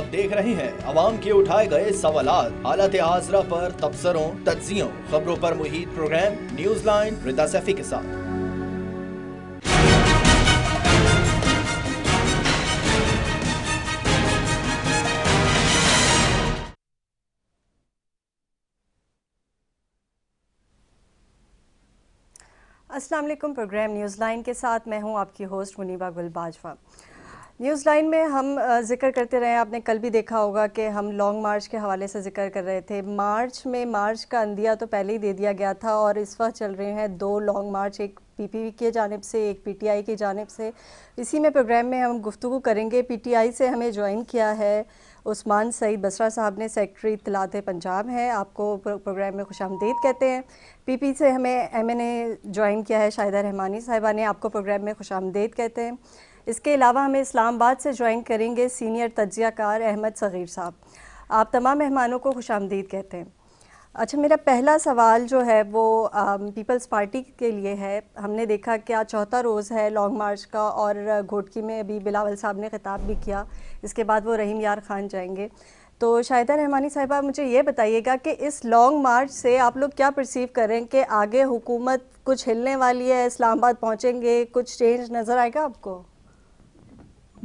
आप देख रहे हैं अवाम के उठाए गए सवालात, हालत हाजरा पर तबसरों, तज्जियों, खबरों पर मुहित प्रोग्राम न्यूज लाइन रिदा सैफी के साथ। अस्सलाम वालेकुम। प्रोग्राम न्यूज़ लाइन के साथ मैं हूं आपकी होस्ट मुनीबा गुल बाजवा। न्यूज़ लाइन में हम जिक्र करते रहे, आपने कल भी देखा होगा कि हम लॉन्ग मार्च के हवाले से जिक्र कर रहे थे। मार्च का अंदिया तो पहले ही दे दिया गया था और इस वक्त चल रहे हैं दो लॉन्ग मार्च, एक पीपीपी की जानिब से, एक पीटीआई की जानिब से। इसी में प्रोग्राम में हम गुफ्तगू करेंगे। पीटीआई से हमें ज्वाइन किया है उस्मान सईद बसरा साहब ने, सेक्रेटरी इत्तलात पंजाब हैं, आपको प्रोग्राम में खुशामदीद कहते हैं। पीपी से हमें एमएनए ज्वाइन किया है शाहिदा रहमानी साहिबा ने, आपको प्रोग्राम में खुशामदीद कहते हैं। इसके अलावा हमें इस्लामाबाद से ज्वाइन करेंगे सीनियर तज्जियाकार अहमद सग़ीर साहब। आप तमाम मेहमानों को खुशामदीद कहते हैं। अच्छा, मेरा पहला सवाल जो है वो पीपल्स पार्टी के लिए है। हमने देखा कि आज चौथा रोज़ है लॉन्ग मार्च का और घोटकी में अभी बिलावल साहब ने खिताब भी किया, इसके बाद वो रहीम यार खान जाएंगे। तो शाहिदा रहमानी साहिबा, मुझे ये बताइएगा कि इस लॉन्ग मार्च से आप लोग क्या परसीव करें कि आगे हुकूमत कुछ हिलने वाली है, इस्लामाबाद पहुँचेंगे, कुछ चेंज नज़र आएगा आपको?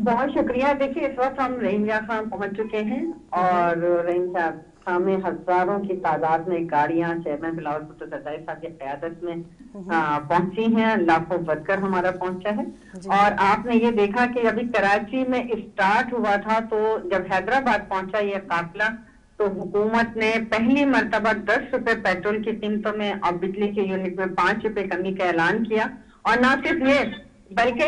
बहुत शुक्रिया। देखिए, इस वक्त हम रहीम यार खान पहुंच चुके हैं और रहीम यार खान में हजारों की तादाद में गाड़ियां चेयरमैन बिलावल भुट्टो जरदारी साहब की क़यादत में पहुंची हैं। लाखों वर्कर हमारा पहुंचा है। और आपने ये देखा कि अभी कराची में स्टार्ट हुआ था, तो जब हैदराबाद पहुंचा ये काफिला, तो हुकूमत ने पहली मरतबा 10 रुपए पेट्रोल की कीमतों में और बिजली के यूनिट में 5 रुपए कमी का ऐलान किया। और न सिर्फ ये बल्कि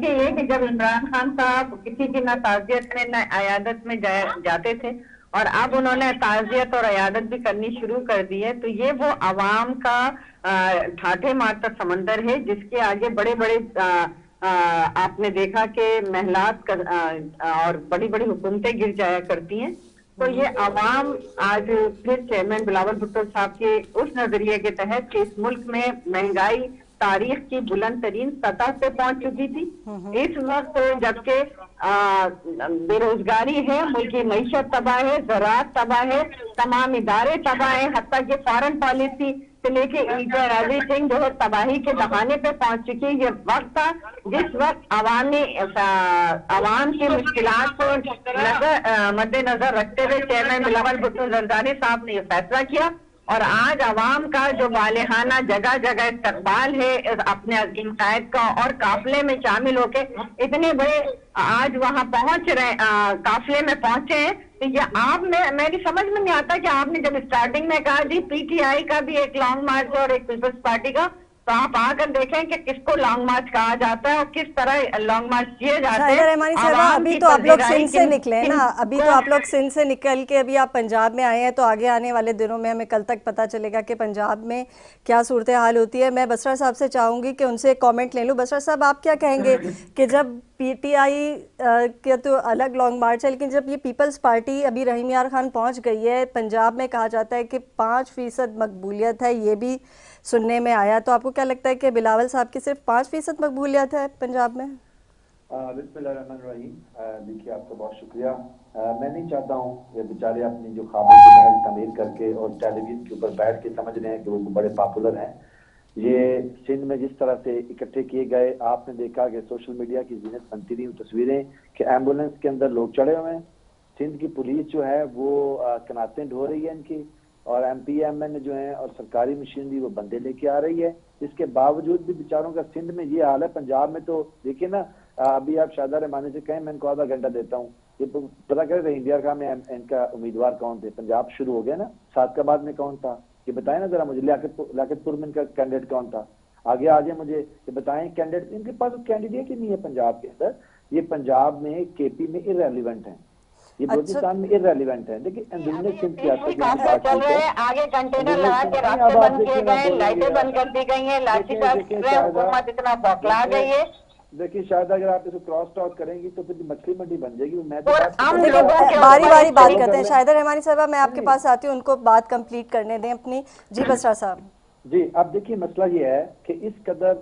ये कि जब इमरान खान साहब किसी की ना ताजियत में ना अयादत में जाते थे और अब उन्होंने ताजियत और अयादत भी करनी शुरू कर दी है, तो ये वो अवाम का ठाठे मारता समंदर है जिसके आगे बड़े बड़े आपने देखा कि महलात और बड़ी बड़ी हुकूमतें गिर जाया करती हैं। तो ये अवाम आज फिर चेयरमैन बिलावल भुट्टो साहब के उस नजरिए के तहत कि इस मुल्क में महंगाई तारीख की बुलंद तरीन सतह पे पहुंच चुकी थी। इस वक्त जबकि बेरोजगारी है, मुल्क की मईशत तबाह है, ज़राअत तबाह है, तमाम इदारे तबाह है, हत्ता कि फॉरेन पॉलिसी से लेके एवरीथिंग जो है तबाही के दहाने पे पहुंच चुकी है। ये वक्त था जिस वक्त अवाम की मुश्किलात को मद्देनजर रखते हुए चेयरमैन बिलावल भुट्टो जरदारी साहब ने यह फैसला किया। और आज अवाम का जो वालेहाना जगह जगह इस्तकबाल है अपने इनकायद का और काफिले में शामिल होके इतने बड़े आज वहां पहुंच रहे, काफिले में पहुंचे हैं। तो ये आप में मेरी समझ में नहीं आता कि आपने जब स्टार्टिंग में कहा जी पीटीआई का भी एक लॉन्ग मार्च और एक पीपल्स पार्टी का, तो आप आकर देखें कि किसको लॉन्ग मार्च कहा जाता है और किस तरह लॉन्ग मार्च किए जाते हैं। रहमानी साहबा, अभी तो आप लोग सिंध से निकले ना, अभी तो आप लोग सिंध से निकल के अभी आप पंजाब में आए हैं, तो आगे आने वाले दिनों में हमें कल तक पता चलेगा कि पंजाब में क्या सूरत हाल होती है। मैं बसरा साहब से चाहूँगी कि उनसे एक कॉमेंट ले लूँ। बसरा साहब, आप क्या कहेंगे कि जब पीटीआई के तो अलग लॉन्ग मार्च है, लेकिन जब ये पीपल्स पार्टी अभी रहीम यार खान पहुँच गई है, पंजाब में कहा जाता है कि 5% मकबूलियत है, ये भी सुनने में आया, तो आपको क्या लगता है कि बिलावल साहब की सिर्फ 5% मकबूलियत है पंजाब में? बिस्मिल्लाहिर्रहमानिर्रहीम। देखिए, आपका बहुत शुक्रिया। मैं नहीं चाहता हूँ ये बेचारे अपनी जो ख्वाबों की महल तमीर करके और टेलीविजन के ऊपर बैठ के समझ रहे हैं कि वो बड़े पॉपुलर हैं। ये सिंध में जिस तरह से इकट्ठे किए गए, आपने देखा कि सोशल मीडिया की जीनत बनती रही तस्वीरें कि एम्बुलेंस के अंदर लोग चढ़े हुए हैं। सिंध की पुलिस जो है वो कनातें ढो रही है इनकी, और एमपीएमएन जो है और सरकारी मशीनरी वो बंदे लेके आ रही है। इसके बावजूद भी बेचारों का सिंध में ये हाल है। पंजाब में तो देखिए ना, अभी आप शाहिदा रहमानी से कहें, मैं इनको आधा घंटा देता हूँ, ये पता कर रहे इंडिया का में इनका उम्मीदवार कौन थे। पंजाब शुरू हो गया ना, सादकाबाद में कौन था ये बताएं ना जरा मुझे। लियाकतपुर में इनका कैंडिडेट कौन था, आगे आ जाए मुझे ये बताएं। कैंडिडेट इनके पास कैंडिडेट ही नहीं है पंजाब के अंदर। ये पंजाब में केपी में इररेलेवेंट है, ये बलूचिस्तान में इररेलेवेंट है। देखिए अंदरूनी सिंध की आगे कंटेनर लगा के रास्ते बंद किए गए, लाइटें बंद कर दी गई हैं, हुकूमत इतना बौखला गई है। देखिए शायद अगर आप इसको क्रॉस टॉक करेंगी तो फिर मछली मंडी बन जाएगी। मैं तो बारी बारी बात करते हैं। शाहिदा रहमानी साहब, मैं आपके पास आती हूँ, उनको बात कंप्लीट करने दें अपनी। जी बसरा साहब। जी, अब देखिए मसला ये है कि इस कदर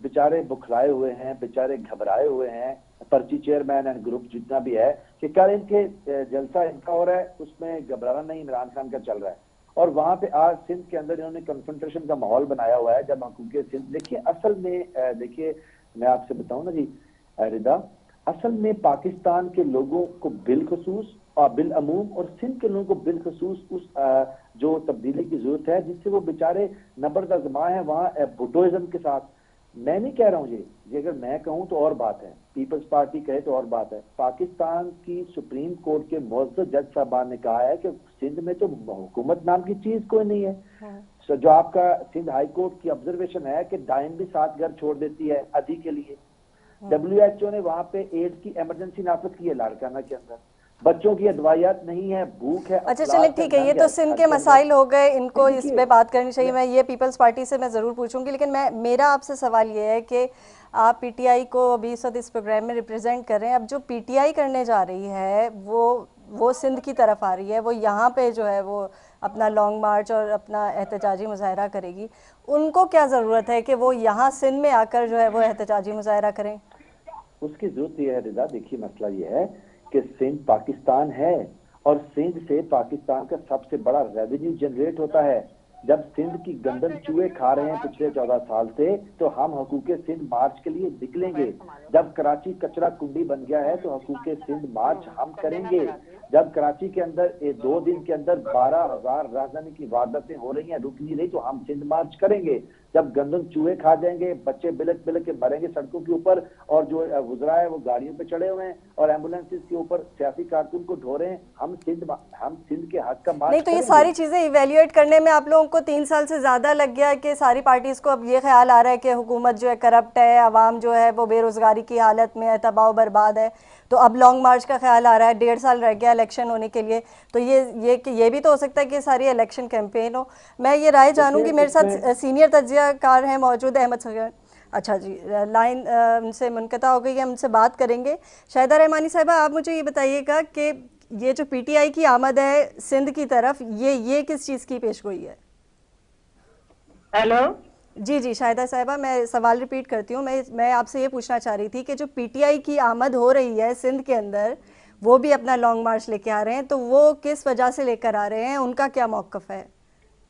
बेचारे बुखलाए हुए हैं, बेचारे घबराए हुए हैं पर्ची चेयरमैन एंड ग्रुप जितना भी है, कि कल इनके जलसा इनका हो रहा है, उसमें घबराना नहीं इमरान खान का चल रहा है। और वहां पे आज सिंध के अंदर इन्होंने कन्फ्रंटेशन का माहौल बनाया हुआ है। जब हकूक सिंध देखिए, असल में देखिए मैं आपसे बताऊं ना जी रिदा, असल में पाकिस्तान के लोगों को बिलखसूस और बिलअमूम और सिंध के लोगों को बिलखसूस उस जो तब्दीली की जरूरत है, जिससे वो बेचारे नबर्द आजमा है वहाँ भुट्टोइज्म के साथ। मैं नहीं कह रहा हूँ ये अगर मैं कहूँ तो और बात है, पीपल्स पार्टी कहे तो और बात है। पाकिस्तान की सुप्रीम कोर्ट के मुअज़्ज़ज़ जज साहबान ने कहा है कि सिंध में तो हुकूमत नाम की चीज कोई नहीं है। तो जो आपका सिंध हाई कोर्ट की ऑब्जर्वेशन है कि डाइन भी 7 घर छोड़ देती है अदी के लिए। WHO ने वहां पे एड्स की इमरजेंसी नाफिज की है लाड़काना के अंदर, बच्चों की अदवायात नहीं है, भूख है। अच्छा चलिए ठीक है, ये तो सिंध के मसाइल हो गए, इनको इस पे बात करनी चाहिए। मैं ये पीपल्स पार्टी से मैं ज़रूर पूछूंगी, लेकिन मेरा आपसे सवाल ये है कि आप PTI को अभी इस वक्त इस प्रोग्राम में रिप्रेजेंट कर रहे हैं। अब जो PTI करने जा रही है वो सिंध की तरफ आ रही है, वो यहाँ पे जो है वो अपना लॉन्ग मार्च और अपना एहतजाजी मुजाहरा करेगी। उनको क्या ज़रूरत है कि वो यहाँ सिंध में आकर जो है वो एहतजाजी मुजाहरा करें? उसकी जरूरत यह है रिजा, देखिए मसला ये है कि सिंध पाकिस्तान है और सिंध से पाकिस्तान का सबसे बड़ा रेवेन्यू जनरेट होता है। जब सिंध की गंदम चूहे खा रहे हैं पिछले 14 साल से, तो हम हकूके सिंध मार्च के लिए निकलेंगे। जब कराची कचरा कुंडी बन गया है तो हकूके सिंध मार्च हम करेंगे। जब कराची के अंदर 2 दिन के अंदर 12,000 राजधानी की वारदातें हो रही हैं, रुक नहीं रही, तो हम सिंध मार्च करेंगे। जब गंदम चूहे खा जाएंगे, बच्चे बिलक बिलक के मरेंगे सड़कों के ऊपर, और जो गुजरा है वो गाड़ियों पे चढ़े हुए हैं और एम्बुलेंसेस के ऊपर सियासी कारकुन को ढो रहे हैं, हम सिंध के हक का मार्च नहीं तो ये करेंगे। सारी चीज़ें इवेल्युएट करने में आप लोगों को 3 साल से ज़्यादा लग गया कि सारी पार्टीज़ को अब ये ख्याल आ रहा है कि हुकूमत जो है करप्ट है, आवाम जो है वो बेरोज़गारी की हालत में है, तबाह बर्बाद है, तो अब लॉन्ग मार्च का ख्याल आ रहा है। 1.5 साल रह गया इलेक्शन होने के लिए, तो ये भी तो हो सकता है कि सारी इलेक्शन कैंपेन हो। मैं ये राय जानूंगी, मेरे साथ सीनियर तज्ज़ियाकार हैं मौजूद अहमद सगन। अच्छा जी, लाइन उनसे मुनक़ता हो गई है, हम उनसे बात करेंगे। शाहिदा रहमानी साहिबा, आप मुझे ये बताइएगा कि ये जो PTI की आमद है सिंध की तरफ, ये किस चीज़ की पेशगोई है? हेलो जी शाहिदा साहिबा, मैं सवाल रिपीट करती हूँ। मैं आपसे ये पूछना चाह रही थी कि जो PTI की आमद हो रही है सिंध के अंदर, वो भी अपना लॉन्ग मार्च लेके आ रहे हैं, तो वो किस वजह से लेकर आ रहे हैं, उनका क्या मौक़िफ़ है?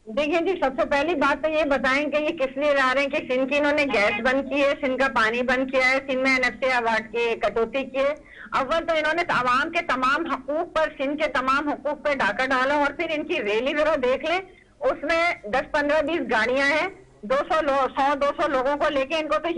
देखिए जी, सबसे पहली बात तो ये बताएं कि ये किस लिए आ रहे हैं कि सिंध की इन्होंने गैस बंद की है, सिंध का पानी बंद किया है, सिंध में NFC अवार्ड की कटौती की है। अव्वल तो इन्होंने आवाम के तमाम हकूक पर, सिंध के तमाम हकूक पर डाका डाला, और फिर इनकी रैली जरा देख लें, उसमें 10, 15, 20 गाड़ियां हैं, 100-200 लोगों को लेके इनको तो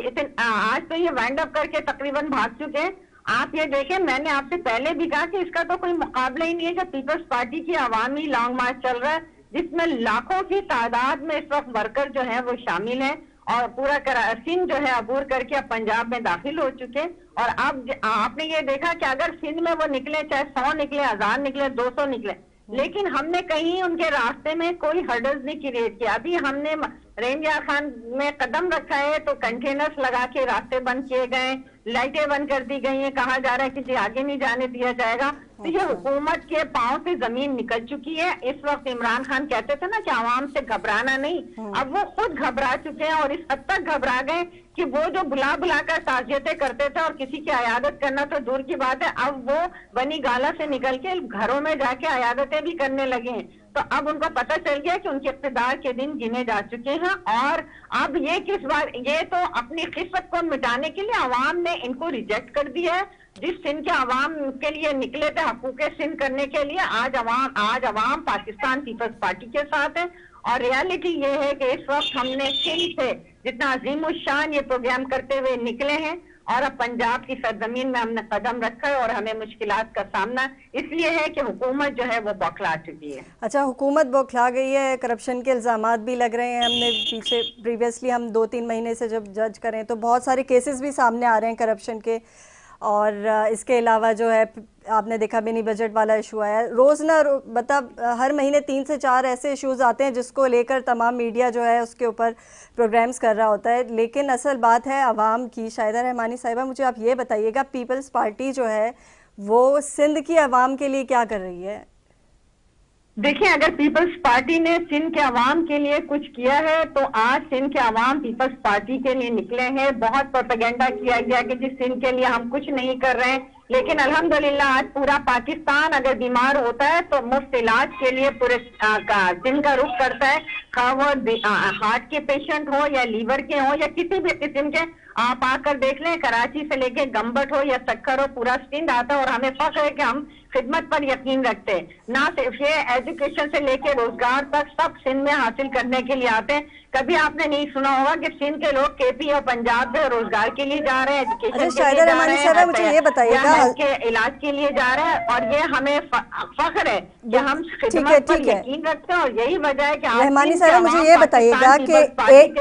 आज तो ये वाइंड अप करके तकरीबन भाग चुके हैं। आप ये देखें, मैंने आपसे पहले भी कहा कि इसका तो कोई मुकाबला ही नहीं है जो पीपल्स पार्टी की अवामी लॉन्ग मार्च चल रहा है, जिसमें लाखों की तादाद में इस वक्त वर्कर जो है वो शामिल हैं, और पूरा सिंध जो है अबूर करके अब पंजाब में दाखिल हो चुके। और अब आपने ये देखा कि अगर सिंध में वो निकले, चाहे 100 निकले, 1000 निकले, 200 निकले, लेकिन हमने कहीं उनके रास्ते में कोई हर्डल्स नहीं क्रिएट किया। अभी हमने रेंजा खान में कदम रखा है तो कंटेनर्स लगा के रास्ते बंद किए गए, लाइटें बंद कर दी गई हैं, कहा जा रहा है कि आगे नहीं जाने दिया जाएगा। तो ये हुकूमत के पांव से जमीन निकल चुकी है। इस वक्त इमरान खान कहते थे ना कि आवाम से घबराना नहीं, अब वो खुद घबरा चुके हैं, और इस हद तक घबरा गए कि वो जो बुला कर ताजियतें करते थे और किसी की अयादत करना तो दूर की बात है, अब वो बनी गाला से निकल के घरों में जाके अयादतें भी करने लगे हैं। तो अब उनको पता चल गया कि उनके इक़्तिदार के दिन गिने जा चुके हैं, और अब ये किस बात, ये तो अपनी खिस्मत को मिटाने के लिए अवाम ने इनको रिजेक्ट कर दिया है। जिस सिंध के अवाम के लिए निकले थे हकूक़े सिंध करने के लिए, आज अवाम पाकिस्तान पीपल्स पार्टी के साथ है। और रियलिटी ये है कि इस वक्त हमने सिंध से जितना अजीमुशान ये प्रोग्राम करते हुए निकले हैं, और अब पंजाब की सरजमीन में हमने कदम रखा है, और हमें मुश्किलात का सामना इसलिए है कि हुकूमत जो है वो बौखला चुकी है। अच्छा, हुकूमत बौखला गई है, करप्शन के इल्ज़ामात भी लग रहे हैं। हमने पीछे प्रीवियसली हम 2-3 महीने से जब जज करें तो बहुत सारे केसेस भी सामने आ रहे हैं करप्शन के, और इसके अलावा जो है आपने देखा मिनी बजट वाला इशू आया, रोज़ ना मतलब हर महीने 3 से 4 ऐसे इश्यूज़ आते हैं जिसको लेकर तमाम मीडिया जो है उसके ऊपर प्रोग्राम्स कर रहा होता है, लेकिन असल बात है आवाम की। शाहिदा रहमानी साहिबा, मुझे आप ये बताइएगा, पीपल्स पार्टी जो है वो सिंध की आवाम के लिए क्या कर रही है? देखिए, अगर पीपल्स पार्टी ने सिंध के अवाम के लिए कुछ किया है तो आज सिंध के अवाम पीपल्स पार्टी के लिए निकले हैं। बहुत प्रोपेगेंडा किया गया कि जी सिंध के लिए हम कुछ नहीं कर रहे हैं, लेकिन अल्हम्दुलिल्लाह आज पूरा पाकिस्तान अगर बीमार होता है तो मुफ्त इलाज के लिए पूरे सिंध का रुख करता है। खा वो हार्ट के पेशेंट हो या लीवर के हो या किसी भी किस्म के, आप आकर देख लें, कराची से लेके गंबट हो या सक्खर हो, पूरा सिंध आता है। और हमें फख्र है कि हम खिदमत पर यकीन रखते हैं। ना सिर्फ ये, एजुकेशन से लेके रोजगार तक सब सिंध में हासिल करने के लिए आते हैं। कभी आपने नहीं सुना होगा कि सिंध के लोग केपी और पंजाब में रोजगार के लिए जा रहे हैं, एजुकेशन के लिए शाहिदा जा रहमानी रहे साहबा, हैं, मुझे ये बताइएगा, या के इलाज के लिए जा रहे हैं। और ये हमें फख्र है कि हम खिदमत पर यकीन रखते हैं। और यही वजह है कि रहमानी साहबा, मुझे ये बताइएगा कि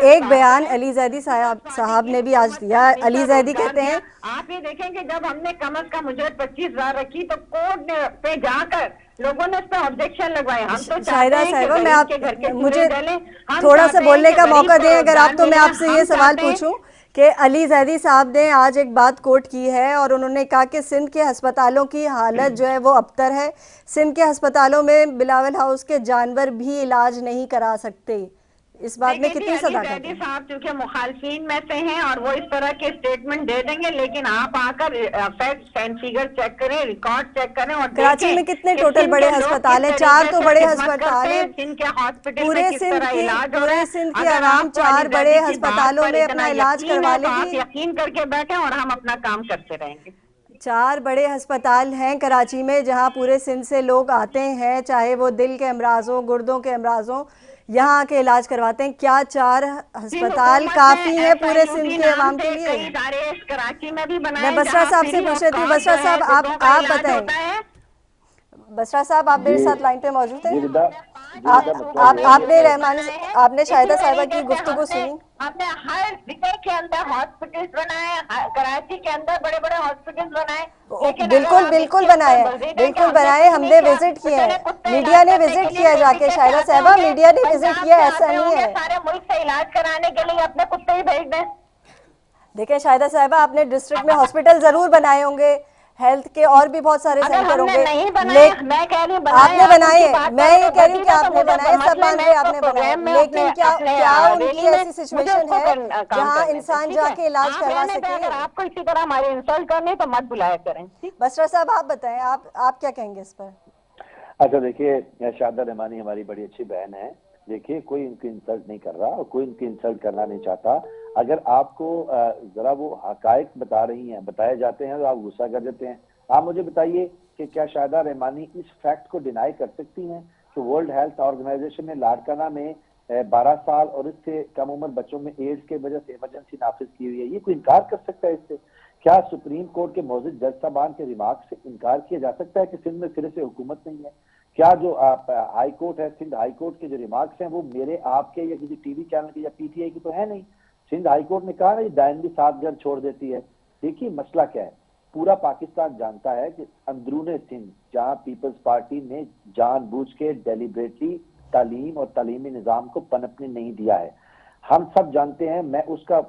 एक बयान अली जैदी साहब ने भी आज दिया। अली जैदी कहते हैं, आप ये देखें कि जब हमने कम से कम मुझे 25,000 रखी तो कोर्ट पे जाकर लोगों ने इस पर ऑब्जेक्शन लगवाए। हम तो शाहिदा साहिबा, मैं आप मुझे हम थोड़ा सा बोलने का गरीब मौका दें अगर आप, तो मैं मिले, आपसे ये सवाल पूछूं कि अली जैदी साहब ने आज एक बात कोट की है और उन्होंने कहा कि सिंध के अस्पतालों की हालत जो है वो अबतर है। सिंध के अस्पतालों में बिलावल हाउस के जानवर भी इलाज नहीं करा सकते। इस बात में कितनी सदाकत है? साहब चूंकि मुखालफिन में से हैं और वो इस तरह के स्टेटमेंट दे देंगे, लेकिन आप आकर फैक्ट एंड फिगर चेक करें, रिकॉर्ड चेक करें और कराची में कितने टोटल बड़े अस्पताल हैं? 4 तो बड़े अस्पताल हैं पूरे सिंध की आवाम 4 बड़े अस्पतालों में अपना इलाज करवा लेगी। यकीन करके बैठे और हम अपना काम करते रहेंगे। 4 बड़े अस्पताल हैं कराची में जहां पूरे सिंध से लोग आते हैं, चाहे वो दिल के अमराज हो, गुर्दों के अमराज हो, यहाँ आके इलाज करवाते हैं। क्या 4 अस्पताल काफी है पूरे सिंध के अवाम के लिए? कराची में भी बनाए। मैं बसरा साहब से पूछ रही थी। बसरा साहब, आप बताएं। बसरा साहब, आप मेरे साथ लाइन पे मौजूद हैं? आपने शाहिदा साहिबा की गुफ्तगू सुनी? आपने हर जिले के अंदर हॉस्पिटल्स बनाए, कराची के अंदर बड़े बड़े हॉस्पिटल्स बनाए। बिल्कुल बनाए। हमने विजिट किया है, मीडिया ने विजिट किया जाके। शाहिदा साहिबा, मीडिया ने विजिट किया, ऐसा नहीं है। सारे मुल्क से इलाज कराने के लिए अपने कुत्ते ही भेज दें। देखिए शाहिदा साहिबा, आपने डिस्ट्रिक्ट में हॉस्पिटल जरूर बनाए होंगे, हेल्थ के और भी बहुत सारे सेंटर होंगे, लेकिन मैं कह रही हूँ आपने बनाए। मैं ये कह रही हूँ कि आपने बनाए, सब मान रहे आपने बनाए, लेकिन क्या उनकी ऐसी सिचुएशन है जहाँ इंसान जाके इलाज करवा सके? अगर आपको इसी तरह हमारी इंसल्ट करनी तो मत बुलाया करें। बसरा साहब, आप बताएं, आप क्या कहेंगे इस पर? अच्छा देखिए, शाहिदा रहमानी हमारी बड़ी अच्छी बहन है। देखिए, कोई उनकी इंसल्ट नहीं कर रहा और कोई उनकी इंसल्ट करना नहीं चाहता। अगर आपको जरा वो हकायक बता रही हैं, बताए जाते हैं तो आप गुस्सा कर देते हैं। आप मुझे बताइए कि क्या शाहिदा रहमानी इस फैक्ट को डिनाई कर सकती हैं कि वर्ल्ड हेल्थ ऑर्गेनाइजेशन ने लाड़काना में 12 साल और इससे कम उम्र बच्चों में एड्स के वजह से इमरजेंसी नाफिज की हुई है? ये कोई इनकार कर सकता है इससे? क्या सुप्रीम कोर्ट के मौजूद जज साहबान के रिमार्क से इनकार किया जा सकता है कि सिंध में सिरे से हुकूमत नहीं है? क्या जो हाई कोर्ट है, सिंध हाई कोर्ट के जो रिमार्क्स हैं वो मेरे आपके या किसी टीवी चैनल के या पीटीआई की तो है नहीं। सिंध हाई कोर्ट ने कहा ना, डायन भी 7 घर छोड़ देती है। देखिए मसला क्या है, पूरा पाकिस्तान जानता है कि अंदरूने सिंध जहां पीपल्स पार्टी ने जानबूझ के डेलिब्रेटली तालीम और तालीमी निजाम को पनपने नहीं दिया है। हम सब जानते हैं, मैं उसका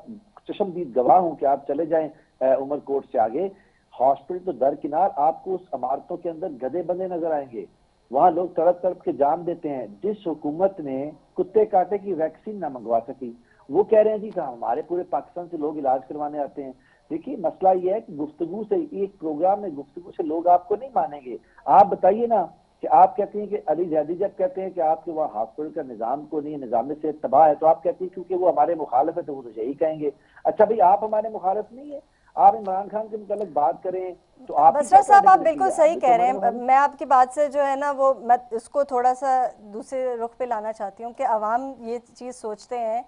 चश्मदीद गवाह हूं कि आप चले जाएं उमर कोर्ट से आगे, हॉस्पिटल तो दरकिनार आपको उस इमारतों के अंदर गधे बंधे नजर आएंगे। वहां लोग तड़प तड़प के जान देते हैं। जिस हुकूमत ने कुत्ते काटे की वैक्सीन ना मंगवा सकी, वो कह रहे हैं जी हमारे पूरे पाकिस्तान से लोग इलाज करवाने आते हैं। देखिए मसला ये है कि गुफ्तगू से, एक प्रोग्राम में गुफ्तगू से लोग आपको नहीं मानेंगे। आप बताइए ना कि आप कहते हैं कि अली जैदी जब कहते हैं कि आपके वहाँ हॉस्पिटल का निजाम को नहीं, निजाम से तबाह है, तो आप कहते हैं क्योंकि वो हमारे मुखालिफ है तो वो तो यही कहेंगे। अच्छा भाई, आप हमारे मुखालिफ नहीं है, आप इमरान खान के मुताबिक बात करें तो आप। बसरा साहब, आप बिल्कुल सही कह रहे हैं। मैं आपकी बात से जो है ना वो मैं इसको थोड़ा सा दूसरे रुख पे लाना चाहती हूँ कि अवाम ये चीज़ सोचते हैं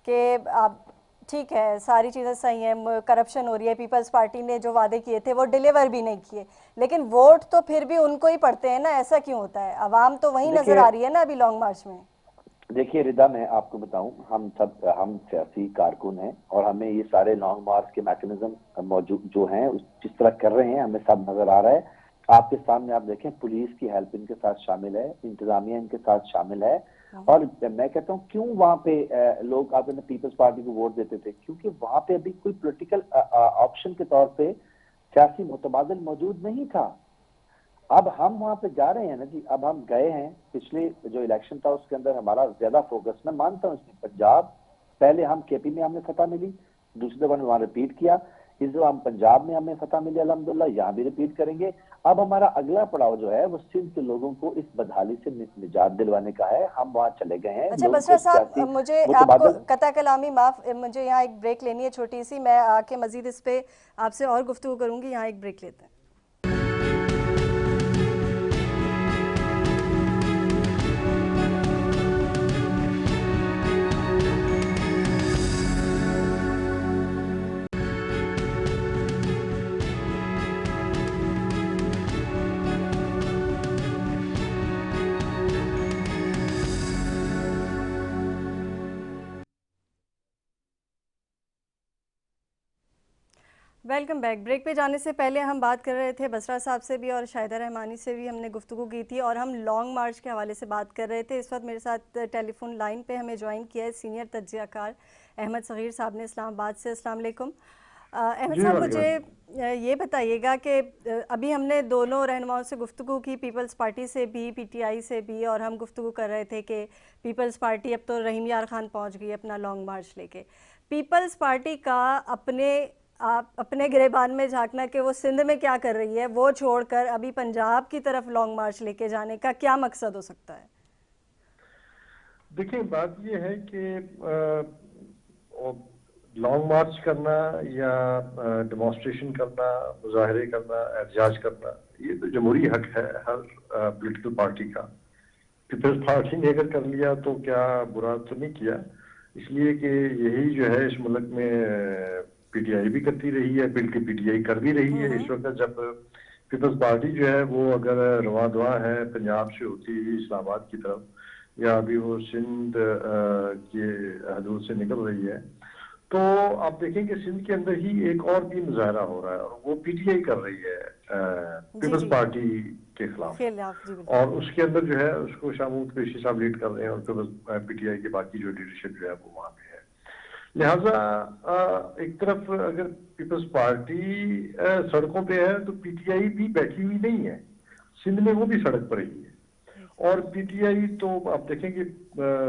कि आप ठीक है, सारी चीज़ें सही हैं, करप्शन हो रही है, पीपल्स पार्टी ने जो वादे किए थे वो डिलीवर भी नहीं किए, लेकिन वोट तो फिर भी उनको ही पड़ते हैं ना। ऐसा क्यों होता है? अवाम तो वही नजर आ रही है ना अभी लॉन्ग मार्च में। देखिए रिदा, मैं आपको बताऊं, हम सियासी कारकुन हैं और हमें ये सारे लॉन्ग मार्च के मैकेनिज्म मौजूद जो हैं जिस तरह कर रहे हैं, हमें सब नजर आ रहा है। आपके सामने आप देखें, पुलिस की हेल्प इनके साथ शामिल है, इंतजामिया इनके साथ शामिल है। और मैं कहता हूँ क्यों वहां पे लोग आपने पीपल्स पार्टी को वोट देते थे, क्योंकि वहां पे अभी कोई पॉलिटिकल ऑप्शन के तौर पे सियासी मुतबादिल मौजूद नहीं था। अब हम वहां पे जा रहे हैं ना जी, अब हम गए हैं। पिछले जो इलेक्शन था उसके अंदर हमारा ज्यादा फोकस, मैं मानता हूँ इसमें, पंजाब पहले हम केपी में हमें फतह मिली, दूसरी दफा वहां रिपीट किया, इस दफा हम पंजाब में हमें फतह मिली अल्हम्दुलिल्लाह, यहाँ भी रिपीट करेंगे। अब हमारा अगला पड़ाव जो है वो सिंध के लोगों को इस बदहाली से निजात दिलवाने का है। हम वहां चले गए हैं। अच्छा लोगों बसरा को साहब, सियासी मुझे आपको मुतबादल कता कलामी माफ, मुझे यहाँ एक ब्रेक लेनी है छोटी सी, मैं आके मजीद इस पे आपसे और गुफ्तगू करूंगी। यहाँ एक ब्रेक लेते हैं। Welcome back. ब्रेक पे जाने से पहले हम बात कर रहे थे बसरा साहब से भी और शाहिदा रहमानी से भी हमने गुफ्तगू की थी, और हम लॉन्ग मार्च के हवाले से बात कर रहे थे। इस वक्त मेरे साथ टेलीफोन लाइन पे हमें ज्वाइन किया है सीनियर तज्ज़ियाकार अहमद सग़ीर साहब ने इस्लामाबाद से। अस्सलाम वालेकुम अहमद साहब, मुझे ये बताइएगा कि अभी हमने दोनों रहनुमाओं से गुफ्तगू की, पीपल्स पार्टी से भी, पीटीआई से भी, और हम गुफ्तगू कर रहे थे कि पीपल्स पार्टी अब तो रहीम यार खान पहुँच गई अपना लॉन्ग मार्च लेके। पीपल्स पार्टी का अपने गिरेबान में झांकना कि वो सिंध में क्या कर रही है, वो छोड़कर अभी पंजाब की तरफ लॉन्ग मार्च लेके जाने का क्या मकसद हो सकता है? देखिए, बात ये है कि लॉन्ग मार्च करना या डेमोन्स्ट्रेशन करना, मुजाहरे करना, एहतजाज करना, ये तो जमहूरी हक है हर पॉलिटिकल पार्टी का। पीपल्स पार्टी ने अगर कर लिया तो क्या बुरा तो नहीं किया, इसलिए कि यही जो है इस मुल्क में पीटीआई भी करती रही है, बल्कि पीटीआई कर भी रही है। इस वक्त जब पीपल्स पार्टी जो है वो अगर रवा दवा है पंजाब से होती हुई इस्लामाबाद की तरफ, या अभी वो सिंध के हदूद से निकल रही है, तो आप देखेंगे सिंध के अंदर ही एक और भी मुजाहरा हो रहा है, और वो पीटीआई कर रही है पीपल्स पार्टी के खिलाफ। और उसके अंदर जो है उसको शामूद कुरैशी साहब लीड कर रहे हैं, और पीटीआई की बाकी जो लीडरशिप जो है वो वहां पे है। लिहाजा एक तरफ अगर पीपल्स पार्टी सड़कों पे है तो पीटीआई भी बैठी हुई नहीं है, सिंध में वो भी सड़क पर ही है। और पीटीआई तो आप देखेंगे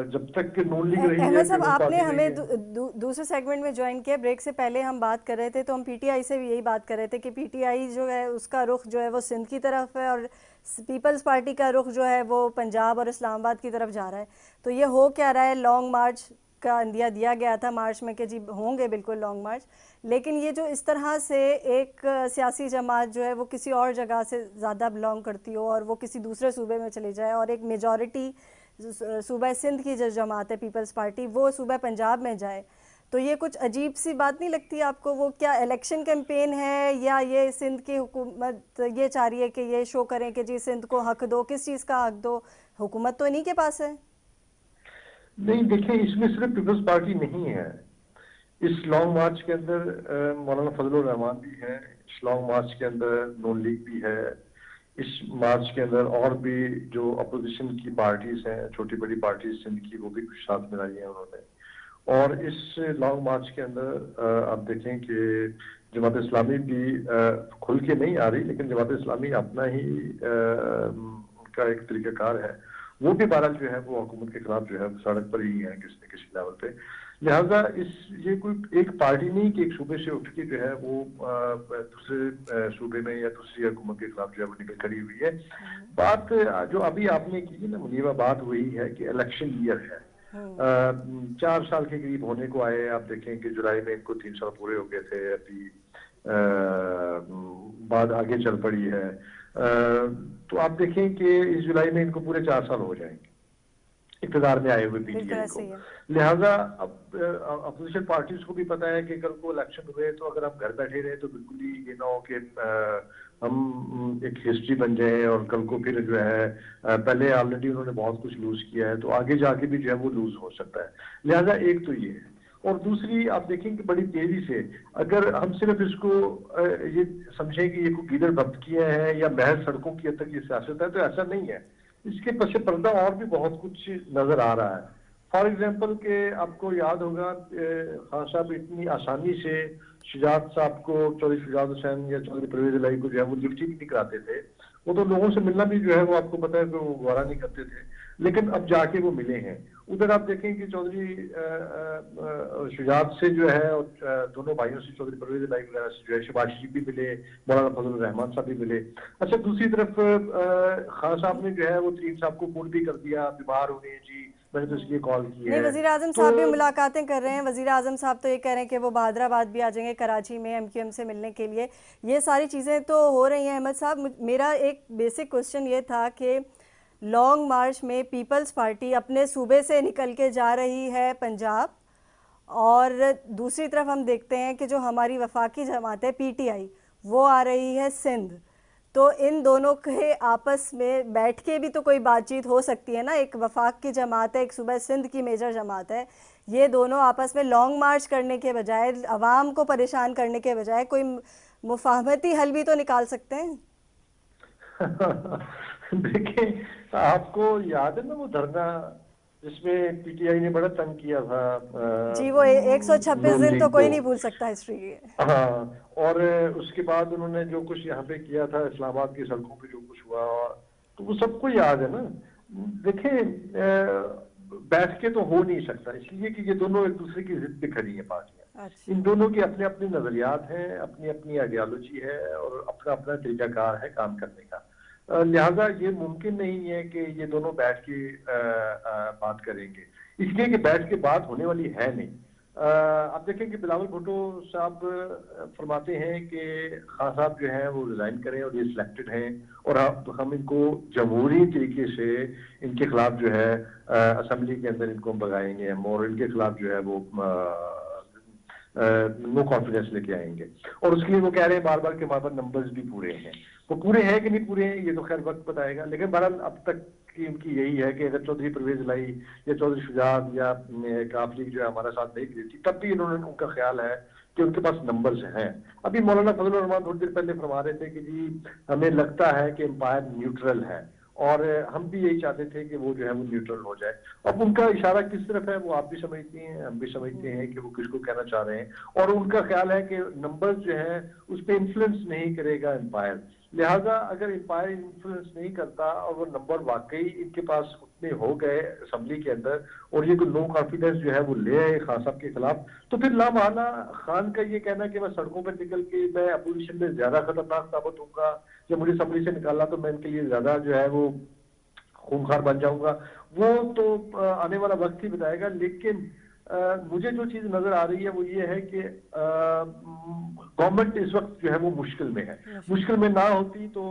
जब तक कि नून लीग रही है। अहमद साहब, आपने हमें दूसरे सेगमेंट में ज्वाइन किया, ब्रेक से पहले हम बात कर रहे थे, तो हम पीटीआई से भी यही बात कर रहे थे कि पीटीआई जो है उसका रुख जो है वो सिंध की तरफ है, और पीपल्स पार्टी का रुख जो है वो पंजाब और इस्लामाबाद की तरफ जा रहा है। तो ये हो क्या रहा है? लॉन्ग मार्च का अंदिया दिया गया था मार्च में कि जी होंगे बिल्कुल लॉन्ग मार्च, लेकिन ये जो इस तरह से एक सियासी जमात जो है वो किसी और जगह से ज़्यादा बिलोंग करती हो और वो किसी दूसरे सूबे में चली जाए, और एक मेजॉरिटी सूबा सिंध की जो जमात है पीपल्स पार्टी वो सूबा पंजाब में जाए, तो ये कुछ अजीब सी बात नहीं लगती आपको? वो क्या इलेक्शन कैंपेन है, या ये सिंध की हुकूमत ये चाह रही है कि ये शो करें कि जी सिंध को हक दो? किस चीज़ का हक दो? हुकूमत तो इन्हीं के पास है। नहीं, देखिए, इसमें सिर्फ पीपल्स पार्टी नहीं है। इस लॉन्ग मार्च के अंदर मौलाना फजलुर रहमान भी है, इस लॉन्ग मार्च के अंदर नून लीग भी है, इस मार्च के अंदर और भी जो अपोजिशन की पार्टीज हैं, छोटी बड़ी पार्टीज सिंध की, वो भी कुछ साथ मिलाई है उन्होंने। और इस लॉन्ग मार्च के अंदर आप देखें कि जमात इस्लामी भी खुल के नहीं आ रही, लेकिन जमात इस्लामी अपना ही उनका एक तरीकाकार है, वो भी बहरहाल जो है वो हुकूमत के खिलाफ जो है सड़क पर ही है किसी न किसी लेवल पे। लिहाजा ये कोई एक पार्टी नहीं कि एक सूबे से उठ के जो है वो दूसरे सूबे में या दूसरी हुकूमत के खिलाफ जो है वो निकल खड़ी हुई है। बात जो अभी आपने की ना मुनीबा, बात वही है कि इलेक्शन ईयर है, 4 साल के करीब होने को आए। आप देखें कि जुलाई में इनको 3 साल पूरे हो गए थे, अभी बाद आगे चल पड़ी है। तो आप देखें कि इस जुलाई में इनको पूरे 4 साल हो जाएंगे इक़्तिदार में आए हुए पीटीआई को। लिहाजा अब अपोजिशन पार्टीज को भी पता है कि कल को इलेक्शन हुए तो अगर हम घर बैठे रहे तो बिल्कुल ही ये ना हो कि हम एक हिस्ट्री बन जाए, और कल को फिर जो है पहले ऑलरेडी उन्होंने बहुत कुछ लूज किया है तो आगे जाके भी जो है वो लूज हो सकता है। लिहाजा एक तो ये है, और दूसरी आप देखेंगे बड़ी तेजी से अगर हम सिर्फ इसको ये समझें कि ये कोई गीदड़ बब्त किए हैं या महज सड़कों की हद तक ये सियासत है, तो ऐसा नहीं है। इसके पीछे पर्दा और भी बहुत कुछ नजर आ रहा है। फॉर एग्जाम्पल के आपको याद होगा खान साहब इतनी आसानी से शुजात साहब को, चौधरी शुजात हुसैन या चौधरी परवेज इलाही को जो है वो लिफ्टी भी नहीं कराते थे, वो तो लोगों से मिलना भी जो है वो आपको पता है कि वो गवारा नहीं करते थे, लेकिन अब जाके वो मिले हैं। उधर आप देखें कि चौधरी शुजात से जो है, और दोनों भाइयों से, चौधरी परवेज भाई वगैरह से जो है शबाश जी भी मिले, मौलाना फजल रहमान साहब भी मिले। अच्छा, दूसरी तरफ खान साहब ने जो है वो तरीन साहब को फोन भी कर दिया, बीमार हो गए जी, मैंने तो इसलिए कॉल की नहीं, है। वज़ीर आज़म तो साहब भी मुलाकातें कर रहे हैं। वज़ीर आज़म साहब तो ये कह रहे हैं कि वो बहादराबाद भी आ जाएंगे कराची में एमक्यूएम से मिलने के लिए। ये सारी चीज़ें तो हो रही हैं। अहमद साहब, मेरा एक बेसिक क्वेश्चन ये था कि लॉन्ग मार्च में पीपल्स पार्टी अपने सूबे से निकल के जा रही है पंजाब, और दूसरी तरफ हम देखते हैं कि जो हमारी वफाकी जमात है पीटीआई, वो आ रही है सिंध। तो इन दोनों के आपस में बैठ के भी तो कोई बातचीत हो सकती है ना। एक वफाक की जमात है, एक सूबा सिंध की मेजर जमात है। ये दोनों आपस में लॉन्ग मार्च करने के बजाय, अवाम को परेशान करने के बजाय, कोई मुफाहमती हल भी तो निकाल सकते हैं। देखिए, आपको याद है ना वो धरना जिसमें पीटीआई ने बड़ा तंग किया था जी, वो 126 नून दिन लीग तो कोई को। नहीं भूल सकता हिस्ट्री के। हाँ, और उसके बाद उन्होंने जो कुछ यहाँ पे किया था, इस्लामाबाद की सड़कों पे जो कुछ हुआ, तो वो सबको याद है ना। देखिए, बैठ के तो हो नहीं सकता, इसलिए कि ये दोनों एक दूसरे की जिद पे खड़ी है पार्टियां। अच्छा। इन दोनों के अपने अपने नजरियात हैं, अपनी अपनी आइडियोलॉजी है, और अपना अपना तरीकाकार है काम करने का। लिहाजा ये मुमकिन नहीं है कि ये दोनों बैठ के बात करेंगे, इसलिए कि बैठ के बात होने वाली है नहीं। आप देखें कि बिलावल भुट्टो साहब फरमाते हैं कि खान साहब जो है वो रिजाइन करें और ये सिलेक्टेड हैं, और अब हम इनको जमहूरी तरीके से इनके खिलाफ जो है असेंबली के अंदर इनको भगाएंगे हम, और इनके खिलाफ जो है वो नो कॉन्फिडेंस लेके आएंगे। और उसके लिए वो कह रहे हैं बार बार कि हमारे पास नंबर्स भी पूरे हैं। वो पूरे हैं कि नहीं पूरे हैं ये तो खैर वक्त बताएगा, लेकिन बहरहाल अब तक की उनकी यही है कि अगर चौधरी परवेज लाई या चौधरी शुजात या काफ लीग जो है हमारा साथ नहीं देती, तब भी इन्होंने, उनका ख्याल है कि उनके पास नंबर्स हैं। अभी मौलाना फजल रहमान थोड़ी देर पहले फरमा रहे थे कि जी हमें लगता है कि एम्पायर न्यूट्रल है, और हम भी यही चाहते थे कि वो जो है वो न्यूट्रल हो जाए। अब उनका इशारा किस तरफ है वो आप भी समझती हैं, हम भी समझते हैं कि वो किसको कहना चाह रहे हैं, और उनका ख्याल है कि नंबर्स जो है उस पर इन्फ्लुएंस नहीं करेगा एम्पायर। लिहाजा अगर एम्पायर इन्फ्लुएंस नहीं करता और वो नंबर वाकई इनके पास उतने हो गए असेंबली के अंदर, और ये कोई नो कॉन्फिडेंस जो है वो ले आए खान साहब के खिलाफ, तो फिर लामाना खान का ये कहना कि मैं सड़कों पर निकल के मैं अपोजिशन में ज्यादा खतरनाक साबित होऊंगा, जब मुझे असेंबली से निकाला तो मैं इनके लिए ज्यादा जो है वो खूंखार बन जाऊंगा, वो तो आने वाला वक्त ही बताएगा। लेकिन मुझे जो चीज नजर आ रही है वो ये है कि गवर्नमेंट इस वक्त जो है वो मुश्किल में है। मुश्किल में ना होती तो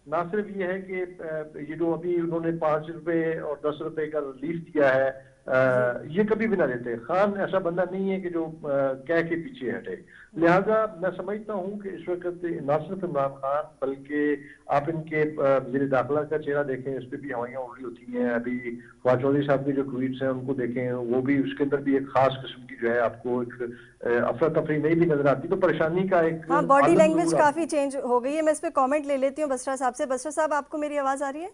ना सिर्फ ये है कि ये जो अभी उन्होंने 5 रुपए और 10 रुपए का रिलीफ दिया है, ये कभी भी ना देते। खान ऐसा बंदा नहीं है कि जो कह के पीछे हटे। लिहाजा मैं समझता हूँ कि इस वक्त ना सिर्फ इमरान खान बल्कि आप इनके वज़ीर दाखिला का चेहरा देखें, इस पर भी हवाइयाँ उड़ रही होती हैं। अभी फवाद चौधरी साहब के जो ट्वीट्स हैं उनको देखें, वो भी उसके अंदर भी एक खास किस्म की जो है आपको एक अफरा तफरी नहीं भी नजर आती, तो परेशानी का एक हाँ, बॉडी लैंग्वेज काफ़ी चेंज हो गई है। मैं इस पर कॉमेंट ले लेती हूँ बसरा साहब से। बसरा साहब, आपको मेरी आवाज़ आ रही है?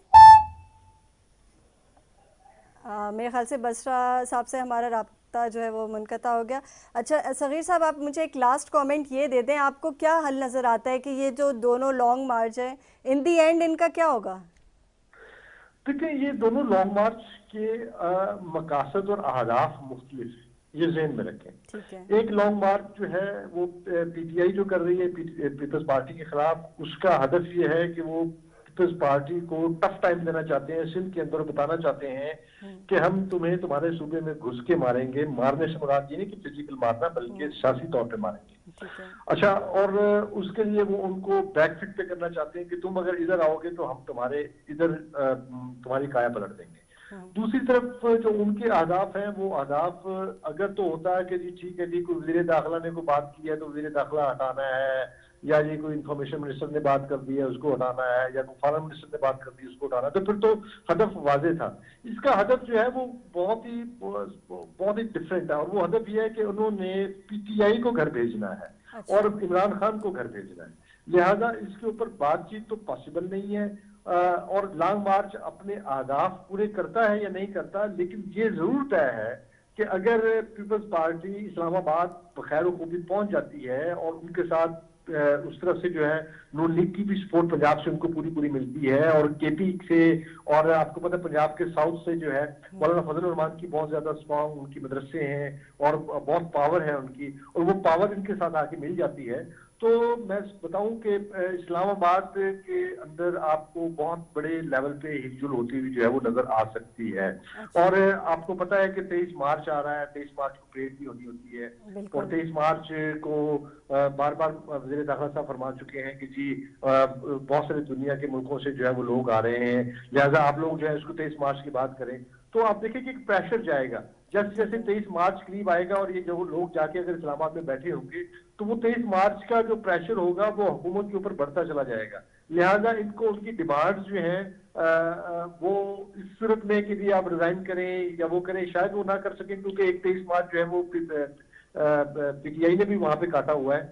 मेरे ख्याल से बसरा साहब से हमारा राब्ता जो है वो मुनक़ता हो गया। अच्छा सग़ीर साहब, आप मुझे एक लास्ट कमेंट ये दे दें, आपको क्या हल नज़र आता है कि ये जो दोनों लॉन्ग मार्च है इन दी एंड इनका क्या होगा? देखिए, ये दोनों लॉन्ग मार्च के मकासद और अहदाफ मुख्तलिफ, ये ज़हन में रखें। एक लॉन्ग मार्च जो है वो पीटीआई जो कर रही है पीपल्स पार्टी के खिलाफ, उसका हदफ ये है कि वो पीपल्स पार्टी को टफ टाइम देना चाहते हैं सिंध के अंदर, बताना चाहते हैं कि हम तुम्हें तुम्हारे सूबे में घुस के मारेंगे। मारने से मुराद ये नहीं कि फिजिकल मारना, बल्कि सियासी तौर पे मारेंगे। अच्छा, और उसके लिए वो उनको बैकफिट पे करना चाहते हैं कि तुम अगर इधर आओगे तो हम तुम्हारे इधर तुम्हारी काया पलट देंगे। दूसरी तरफ जो उनके अहदाफ हैं, वो अहदाफ अगर तो होता है कि जी ठीक है जी, कोई वज़ीर दाखिला ने कोई बात की है तो वज़ीर दाखिला हटाना है, या ये कोई इंफॉर्मेशन मिनिस्टर ने बात कर दी है उसको हटाना है, या कोई फॉरेन मिनिस्टर ने बात कर दी उसको हटाना है, तो फिर तो हदफ वाज़ेह था। इसका हदफ जो है वो बहुत ही डिफरेंट है, और वो हदफ ये है कि उन्होंने पीटीआई को घर भेजना है और इमरान खान को घर भेजना है। लिहाजा इसके ऊपर बातचीत तो पॉसिबल नहीं है। और लॉन्ग मार्च अपने अहदाफ पूरे करता है या नहीं करता, लेकिन ये जरूर तय है कि अगर पीपल्स पार्टी इस्लामाबाद बखैर खूबी पहुंच जाती है और उनके साथ उस तरफ से जो है नून लीग की भी सपोर्ट पंजाब से उनको पूरी पूरी मिलती है, और केपी से, और आपको पता है पंजाब के साउथ से जो है मौलाना फजल रहमान की बहुत ज्यादा स्ट्रॉन्ग उनकी मदरसे हैं और बहुत पावर है उनकी, और वो पावर इनके साथ आके मिल जाती है। तो मैं बताऊं कि इस्लामाबाद के अंदर आपको बहुत बड़े लेवल पे हिलजुल होती हुई जो है वो नजर आ सकती है। और आपको पता है कि 23 मार्च आ रहा है, 23 मार्च को परेड भी होती है, और 23 मार्च को बार बार वज़ीर दाखिला साहब फरमा चुके हैं कि जी बहुत सारे दुनिया के मुल्कों से जो है वो लोग आ रहे हैं, लिहाजा आप लोग जो है इसको 23 मार्च की बात करें। तो आप देखिए कि एक प्रेशर जाएगा जैसे जैसे 23 मार्च करीब आएगा, और ये जो लोग जाके अगर इस्लामाबाद में बैठे होंगे तो वो 23 मार्च का जो प्रेशर होगा वो हुकूमत के ऊपर बढ़ता चला जाएगा। लिहाजा इनको उनकी डिमांड्स जो है वो इस सूरत में कि भी आप रिजाइन करें या वो करें, शायद वो ना कर सकें, क्योंकि एक 23 मार्च जो है वो पीटीआई ने भी वहां पे काटा हुआ है।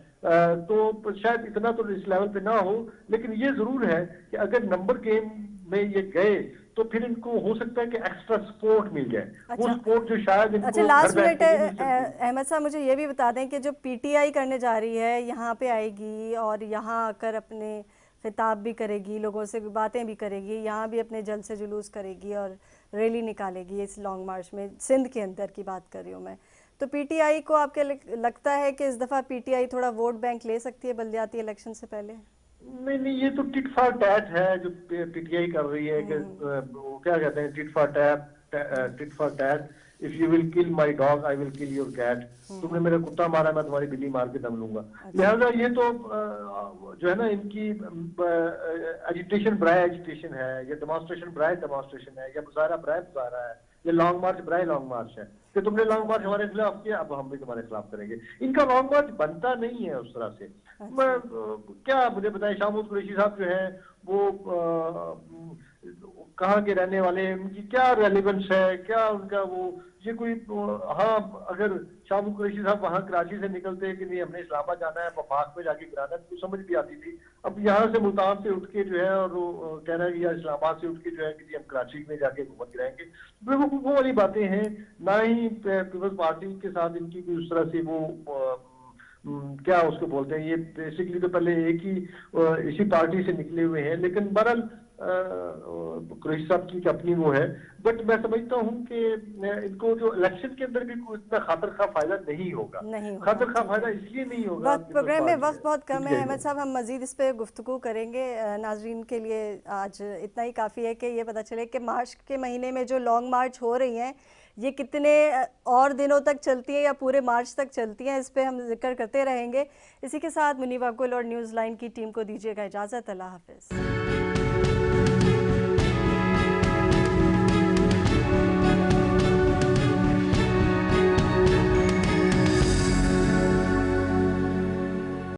तो शायद इतना तो इस लेवल पे ना हो, लेकिन ये जरूर है कि अगर नंबर गेम में ये गए तो फिर इनको हो सकता है कि एक्स्ट्रा सपोर्ट मिल जाए। वो सपोर्ट जो शायद इनको अच्छा, लास्ट मिनट अहमद साहब मुझे ये भी बता दें कि जो पीटीआई करने जा रही है यहाँ पे आएगी और यहाँ आकर अपने खिताब भी करेगी, लोगों से भी बातें भी करेगी, यहाँ भी अपने जलसे जुलूस करेगी और रैली निकालेगी इस लॉन्ग मार्च में, सिंध के अंदर की बात कर रही हूँ मैं। तो पीटीआई को आपके लगता है कि इस दफ़ा पीटीआई थोड़ा वोट बैंक ले सकती है बल्दियाती इलेक्शन से पहले? नहीं, ये तो टिट फॉर टैट है जो पीटीआई कर रही है कि वो क्या कहते हैं, tit for tat, if you will kill my dog I will kill your cat. तुमने मेरा कुत्ता मारा मैं तुम्हारी बिल्ली मार के दम लूंगा। लिहाजा ये तो जो है ना इनकी एजिटेशन ब्राय एजिटेशन है, या डेमोन्स्ट्रेशन ब्राय डेमोन्स्ट्रेशन है, या मुजाहरा ब्राय मुजाहरा है, ये लॉन्ग मार्च ब्राय लॉन्ग मार्च है कि तुमने लॉन्ग मार्च हमारे खिलाफ किया, अब हम भी तुम्हारे खिलाफ करेंगे। इनका लॉन्ग मार्च बनता नहीं है उस तरह से। मैं क्या मुझे बताएं, शाहमूद कुरैशी साहब जो है वो कहाँ के रहने वाले हैं, उनकी क्या रेलिवेंस है, क्या उनका वो ये कोई हाँ, अगर शाहमूद कुरैशी साहब वहाँ कराची से निकलते कि नहीं हमने इस्लामाबाद जाना है, वफाक में जाके गिराना है, तो समझ भी आती थी। अब यहाँ से मुल्तान से उठ के जो है और वो कह रहा है कि या इस्लामाबाद से उठ के जो है कि हम कराची में जाके हुकूमत गिराएंगे, वो वाली बातें हैं। ना ही पीपल्स पार्टी के साथ इनकी कोई उस तरह से वो क्या उसको बोलते हैं, ये बेसिकली तो पहले एक ही इसी पार्टी से निकले हुए हैं, लेकिन बहरहाल कुरैशी साहब की अपनी वो है। बट मैं समझता हूँ कि इनको जो इलेक्शन के अंदर भी कोई इतना खातर खा फायदा नहीं होगा। खातर खा फायदा इसलिए नहीं होगा, प्रोग्राम में वक्त बहुत कम है अहमद साहब, हम मजीद इस पे गुफ्तगू करेंगे। नाजरीन के लिए आज इतना ही काफ़ी है कि ये पता चले कि मार्च के महीने में जो लॉन्ग मार्च हो रही हैं ये कितने और दिनों तक चलती है या पूरे मार्च तक चलती हैं, इस पे हम जिक्र करते रहेंगे। इसी के साथ मुनीबा गुल और न्यूज़ लाइन की टीम को दीजिएगा इजाज़त। अल्लाह हाफ़िज़।